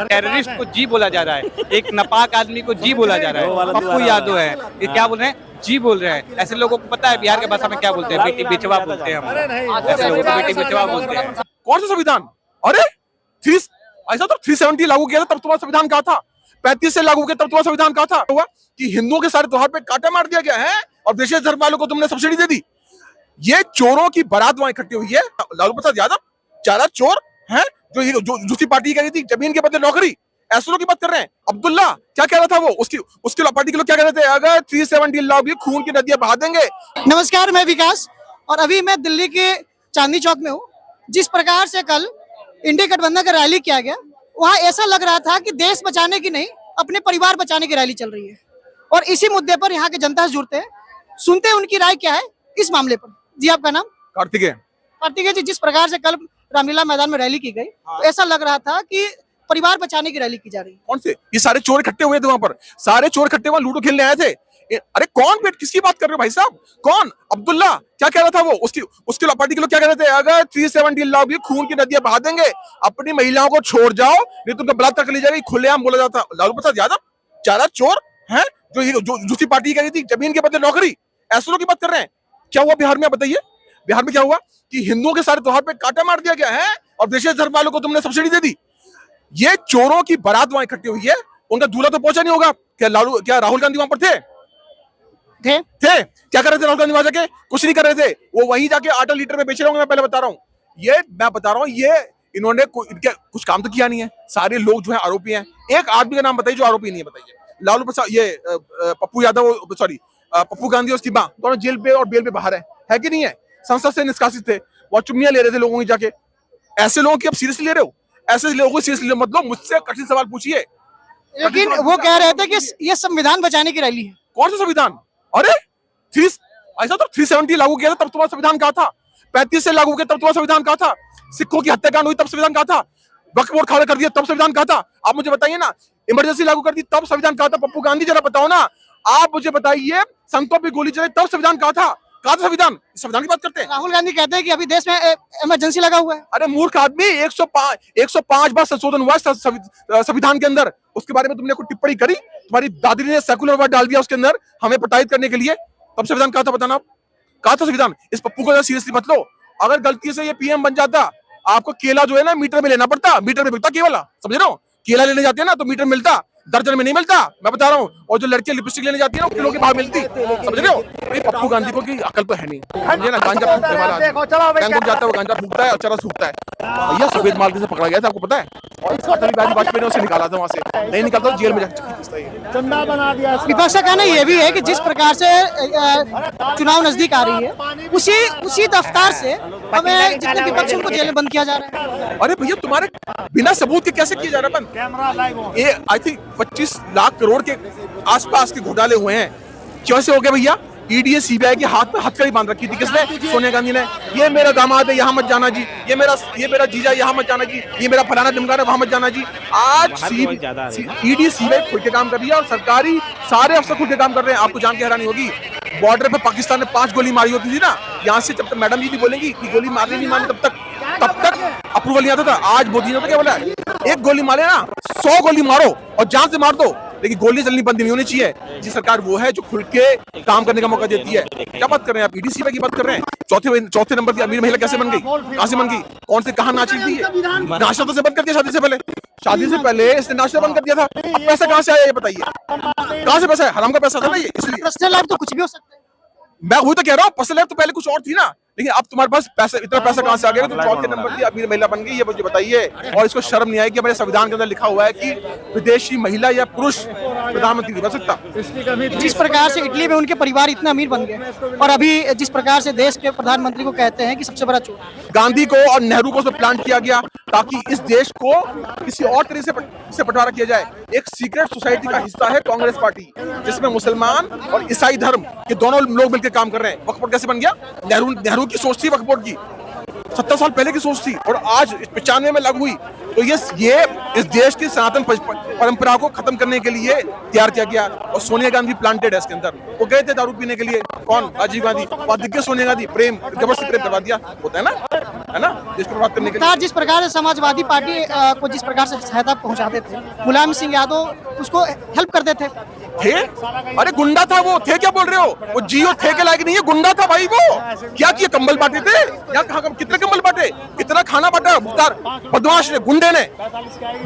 Terrorist को जी बोला जा रहा है, एक नापाक आदमी को जी बोला जा रहा है। पप्पू यादव है, ये क्या बोल रहे हैं? जी बोल रहे हैं। ऐसे लोगों को पता है बिहार के भाषा में क्या बोलते हैं? बेटी बेचवा बोलते हैं हम। ऐसे लोगों को बेटी बेचवा बोलते हैं। कौन सा संविधान? अरे ऐसा तो 370 लागू किया था तब तुम्हारा संविधान कहा था, 35 से लागू किया तब तुम्हारा संविधान कहा था। हुआ कि हिंदुओं के सारे त्योहार पे कांटा मार दिया गया है और विशेष धर्म वालों को तुमने सब्सिडी दे दी। ये चोरों की बारात वहां इकट्ठी हुई है। लालू प्रसाद यादव चारा चोर हैं जो दूसरी पार्टी कह रही थी जमीन के बदले नौकरी, ऐसे लोग की बात कर रहे हैं। अब्दुल्ला क्या कह रहा था वो, उसकी पार्टी के लोग क्या कह रहे थे? अगर 370 लागू खून की नदियां बहा देंगे। नमस्कार, मैं विकास और अभी मैं दिल्ली के चांदनी चौक में हूँ। जिस प्रकार से कल इंडिया गठबंधन का रैली किया गया, वहाँ ऐसा लग रहा था कि देश बचाने की नहीं, अपने परिवार बचाने की रैली चल रही है। और इसी मुद्दे पर यहाँ के जनता से जुड़ते हैं, सुनते हैं उनकी राय क्या है इस मामले पर। जी, आपका नाम? कार्तिकेय जी, जिस प्रकार से कल रामलीला मैदान में रैली की गई, तो ऐसा लग रहा था कि परिवार बचाने की रैली की जा रही है। कौन से ये सारे चोर इकट्ठे हुए थे वहां पर? सारे चोर इकट्ठे हुए लूडो खेलने आए थे। अरे कौन किसकी बात कर रहे हो भाई साहब? कौन? अब्दुल्ला क्या कह रहा था वो, उसकी पार्टी के लोग क्या कह रहे थे? अगर 370 लागू खून की नदियां बहा देंगे, अपनी महिलाओं को छोड़ जाओ, नहीं तो उनका बलात्कार कर ली जाएगी। खुलेआम बोला जाता। लालू प्रसाद यादव चारा चोर हैं जो दूसरी पार्टी कह रही थी जमीन के बदले नौकरी, ऐसे लोग की बात कर रहे हैं। क्या हुआ बिहार में, बताइए? बिहार में क्या हुआ कि हिंदुओं के सारे त्योहार पे कांटा मार दिया गया है और विशेष धर्म वालों को तुमने सब्सिडी दे दी। ये चोरों की बारात वहां इकट्ठी हुई है, उनका दूल्हा तो पहुंचा नहीं होगा। क्या राहुल गांधी वहां पर थे? क्या कर रहे थे राहुल गांधी वहां जाके? कुछ नहीं कर रहे थे। वो वहीं जाके 8 लीटर में बेच रहे होंगे। मैं पहले बता रहा हूँ, ये इन्होंने कुछ काम तो किया नहीं है। सारे लोग जो है आरोपी हैं। एक आदमी का नाम बताइए जो आरोपी नहीं है, बताइए। लालू प्रसाद, ये पप्पू यादव, सॉरी पप्पू गांधी और उसकी मां दोनों जेल पे और बेल पे बाहर है कि नहीं है? संसद से निष्कासित थे, वो चुम्मियां ले रहे थे लोगों की जाके। ऐसे लोगों की अब सीरियसली ले रहे हो? ऐसे लोगों को सीरियसली मत लो। मुझसे कठिन सवाल पूछिए। लेकिन वो कह रहे थे कि ये संविधान बचाने की रैली है। कौन सा संविधान? अरे ऐसा तो 370 लागू किया था तब तुम्हारा संविधान कहा था, 35 से लागू किया तब तुम्हारा संविधान कहा था, सिखों की हत्याकांड हुई तब संविधान कहा था, वक्फ बोर्ड खड़ा कर दिया तब संविधान कहा था। आप मुझे बताइए ना, इमरजेंसी लागू कर दी तब संविधान कहा था। पप्पू गांधी जरा बताओ ना, आप मुझे बताइए, संतों पे गोली चलाई तब संविधान कहा था संविधान की बात करते हैं। राहुल गांधी कहते हैं कि अभी देश में इमरजेंसी लगा हुआ है। अरे मूर्ख आदमी, 105 बार संशोधन हुआ संविधान के अंदर। उसके बारे में तुमने कोई टिप्पणी करी? तुम्हारी दादी ने सेकुलर वर्ड डाल दिया उसके अंदर हमें प्रताड़ित करने के लिए। तब संविधान कहा था, बताना कहा था संविधान। इस पप्पू को सीरियसली मत लो। अगर गलती से ये पीएम बन जाता, आपको केला जो है ना मीटर में लेना पड़ता, मीटर में बिकता केला, समझ रहे हो? केला लेने जाते हैं ना तो मीटर मिलता, दर्जन में नहीं मिलता, मैं बता रहा हूँ। और जो लड़कियां लिपस्टिक लेने जाती है ना, किलो के भाव मिलती, समझ रहे हो? पप्पू गांधी को की अकल तो है नहीं, समझे ना? गांजा फूकने वाला बैंकॉक जाता है, वो गांजा फूकता है और चरस फूकता है। भैया सफेद माल से पकड़ा गया था, आपको पता है? और अटल बिहारी वाजपेयी ने उसे निकाला था वहां से, नहीं निकालता तो जेल में चंदा बना दिया। विपक्ष का कहना ये भी है कि जिस प्रकार से चुनाव नजदीक आ रही है, उसी दफ्तार से हमें जितने विपक्ष उनको जेल में बंद किया जा रहा है। अरे भैया, तुम्हारे बिना सबूत के कैसे किया जा रहा है बंद? ये आई थिंक 25 लाख करोड़ के आसपास के घोटाले हुए हैं। कैसे हो गए भैया? ईडी सीबीआई के हाथ में हथकड़ी बांध रखी थी किसने? सोनिया गांधी ने। ये मेरा दामाद है, यहाँ मत जाना जी। ये मेरा जीजा, यहाँ मत जाना जी। ये मेरा फलाना ढिमकाना, वहां मत जाना जी। आज ईडी सीबीआई खुल के काम कर रही है और सरकारी सारे अफसर खुल के काम कर रहे हैं। आपको जान के हैरानी होगी, बॉर्डर पे पाकिस्तान ने 5 गोली मारी होती थी ना, यहाँ से जब तक मैडम जी भी बोलेंगी कि गोली मारनी नहीं मारनी, तब तक अप्रूवल नहीं आता था। आज मोदी ने तो क्या बोला है? एक गोली मारे ना, 100 गोली मारो और जान से मार दो, लेकिन गोली चलनी बंद नहीं होनी चाहिए। जी सरकार वो है जो खुल के काम करने का मौका देती है। क्या बात कर रहे हैं आप? ईडी सीबीआई की बात कर रहे हैं। चौथे नंबर की अमीर महिला कैसे बन गई? कहां से बन गई? कौन से कहां नाच रही थी? नाचना तो से बंद कर दिया शादी से पहले इसने नाचना बंद कर दिया था। अब पैसा कहां से आया ये बताइए? कहां से पैसा है? हराम का पैसा था ना ये, इसलिए। पर्सनल लाइफ तो कुछ भी हो सकता है। मैं वही तो कह रहा हूँ, पर्सनल लाइफ तो पहले कुछ और थी ना, लेकिन अब तुम्हारे पास पैसा, इतना पैसा कहां से आ गया? तो चौथे नंबर की अमीर महिला बन गई, ये मुझे बताइए। और इसको शर्म नहीं आई कि हमारे संविधान के अंदर लिखा हुआ है कि विदेशी महिला या पुरुष प्रधानमंत्री नहीं बन सकता। जिस प्रकार से इटली में उनके परिवार इतना अमीर बन गए और अभी जिस प्रकार से देश के प्रधानमंत्री को कहते हैं कि सबसे बड़ा चोर, गांधी को और नेहरू को उसमें प्लांट किया गया ताकि इस देश को किसी और तरीके से बंटवारा किया जाए। एक सीक्रेट सोसाइटी का हिस्सा है कांग्रेस पार्टी, जिसमें मुसलमान और ईसाई धर्म के दोनों लोग मिलकर काम कर रहे हैं। वक्फ बोर्ड कैसे बन गया? नेहरू की सोच थी वक्फ बोर्ड की, 70 साल पहले की सोच थी और आज 95 में लागू हुई। तो ये इस देश की सनातन परंपरा को खत्म करने के लिए तैयार किया गया। और सोनिया गांधी प्लांटेड है इसके अंदर। वो गए थे दारू पीने के लिए, कौन? राजीव गांधी। और दिग्गज सोनिया गांधी प्रेम, जबरदस्ती प्रेम करवा दिया, होता है ना देश को बर्बाद करने के लिए। जिस प्रकार से समाजवादी पार्टी को जिस प्रकार से सहायता पहुंचाते थे, मुलायम सिंह यादव उसको हेल्प करते थे। अरे गुंडा था वो, थे क्या बोल रहे हो? वो जियो थे के लायक नहीं है, गुंडा था भाई वो। क्या किए? कंबल बांटे थे या कितने कंबल बांटे, कितना खाना बांटा मुख्तार बदमाश ने, गुंडे ने।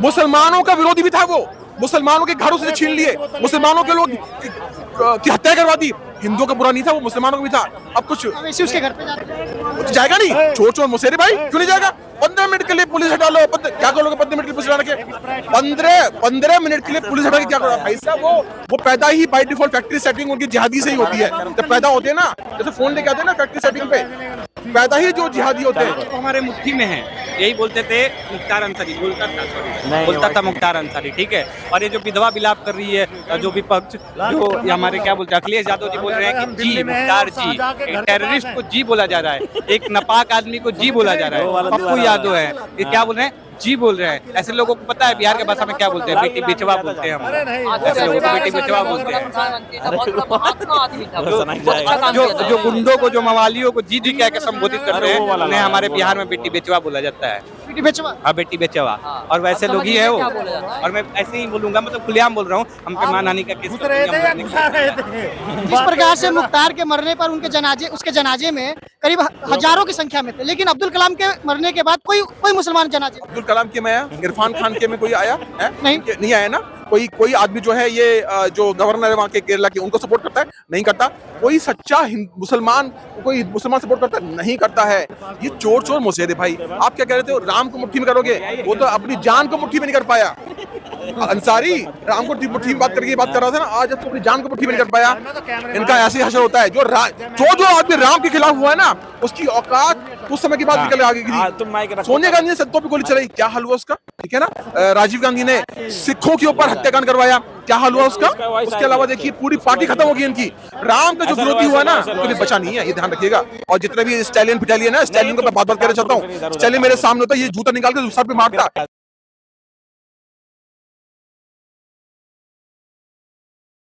मुसलमानों का विरोधी भी था वो, मुसलमानों के घरों से छीन लिए, मुसलमानों के लोग की हत्या करवा दी। हिंदुओं का बुरा नहीं था वो, मुसलमानों का भी था। अब कुछ उसके घर पे तो जाएगा नहीं, चोर चोर मुसेरे भाई, क्यों नहीं जाएगा? 15 मिनट के लिए पुलिस हटा लो, क्या करोगे 15 मिनट के लिए पुलिस हटा के? 15 मिनट के लिए पुलिस हटा के क्या करोगे भाई साहब? वो पैदा ही बाय डिफॉल्ट फैक्ट्री सेटिंग उनकी जिहादी से ही होती है। जब पैदा होते हैं ना, जैसे फोन लेके आते हैं ना फैक्ट्री सेटिंग पे, पैदा ही जो जिहादी होते हैं। तो हमारे मुट्ठी में है, यही बोलते थे मुख्तार अंसारी, बोलता था मुख्तार अंसारी, ठीक है। और ये जो विधवा विलाप कर रही है जो विपक्ष, जो ये हमारे क्या बोलते हैं अखिलेश यादव जी बोल रहे हैं कि जी मुख्तार जी, एक टेररिस्ट को जी बोला जा रहा है, एक नापाक आदमी को जी बोला जा रहा है। पप्पू यादव है, ये क्या बोल रहे हैं? जी बोल रहे हैं। ऐसे लोगों को पता है बिहार के भाषा में क्या बोलते हैं? बेटी बेचवा बोलते हैं हम, ऐसे लोगों को बेटी बेचवा बोलते हैं। जो गुंडों को, जो मवालियों को जी जी कह के संबोधित करते हैं, उन्हें हमारे बिहार में बेटी बेचवा बोला जाता है। बेटी बेचवा? हाँ, बेटी बेचवा। और वैसे लोग ही है वो। और मैं ऐसे ही बोलूंगा, मतलब खुलेआम बोल रहा हूँ, हम पे मानहानि का केस। जिस प्रकार से मुख्तार के मरने पर उसके जनाजे में करीब हजारों की संख्या में थे, लेकिन अब्दुल कलाम के मरने के बाद कोई मुसलमान जनाजे। अब्दुल कलाम के में आया, इरफान खान के में कोई आया है? नहीं आया ना। कोई आदमी जो है ये जो गवर्नर है वहाँ के केरला के, उनको सपोर्ट करता है? नहीं करता। कोई सच्चा मुसलमान सपोर्ट करता है? नहीं करता है। ये चोर चोर मुसेरे भाई। आप क्या कह रहे थे? राम को मुट्ठी में करोगे, वो तो अपनी जान को मुट्ठी में नहीं कर पाया। अंसारी राम को मुट्ठी में बात कर रहा था ना, आज तो अपनी जान को मुट्ठी में नहीं कर पाया। इनका ऐसे हशर होता है। जो आदमी राम के खिलाफ हुआ है ना, उसकी औकात कुछ समय के बाद निकल आगे गिरी। सोनिया गांधी ने सत्तों पे गोली चलाई, क्या हाल हुआ उसका? ठीक है ना। राजीव गांधी ने सिखों के ऊपर हत्याकांड करवाया, क्या हाल हुआ उसका? उसके अलावा देखिए पूरी पार्टी खत्म होगी इनकी। राम का जो विरोधी हुआ ना, कोई बचा नहीं है, ये ध्यान रखिएगा। और जितने भी स्टैलियन फिटालियन है, स्टैलियन को मैं बात करना चाहता हूँ। स्टैलियन मेरे सामने होता है, ये जूता निकाल के सर पे मारता।